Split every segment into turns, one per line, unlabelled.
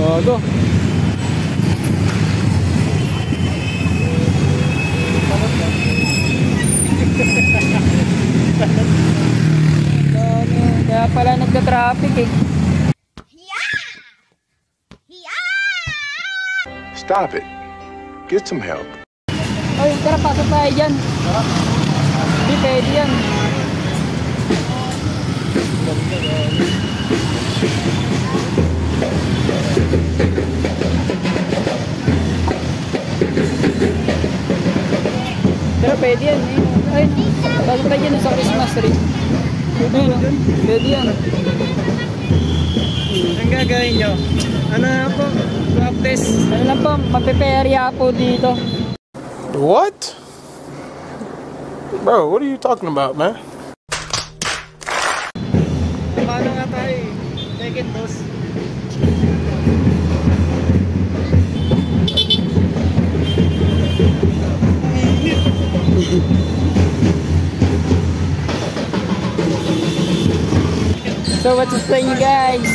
Bago. Kaya pala nagka-traffic eh.
Stop it. Get some help.
Oy, tara, pasok tayo dyan. Hindi pwede yan. Pero pwede yan eh. Ay, pasok tayo dyan sa Christmas tree. Ayun, pwede yan.
Ang gagawin nyo? Ano na po? Swab test?
Ano lang po, mapiperya po dito.
What? Bro, what are you talking about, man?
Paano nga tayo? Second dose.
So what's up sa inyo guys?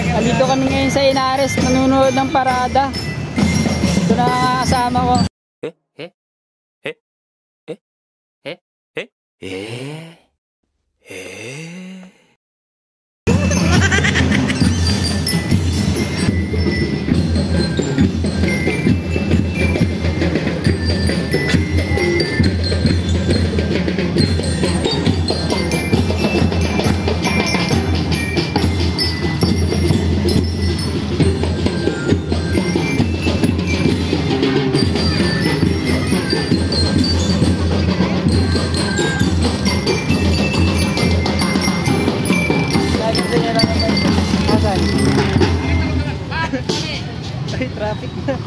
Nandito kami ngayon sa Inares, manunood ng parada. Ito na ang kasama ko.
Ay, traffic na.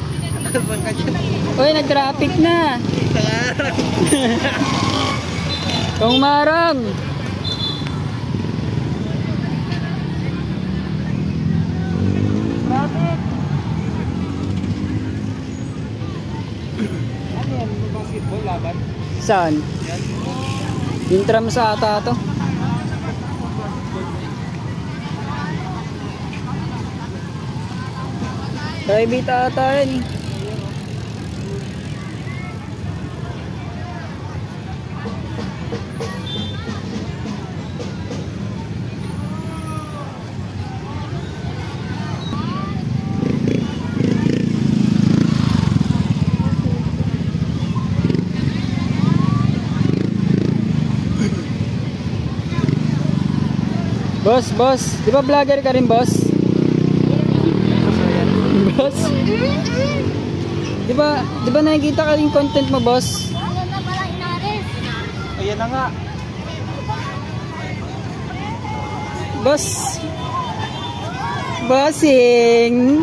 Saan ka dyan?
Uy, nag-traffic na. Kung marang. Traffic.
Ano yan? Basketball laban?
Saan? Yung tram sa ata to. Private ata yan eh. Boss, di ba vlogger ka rin, boss? Boss? Di ba nakikita ka rin content mo, boss?
Ano na pala Inares?
Ayan na nga.
Boss? Bossing?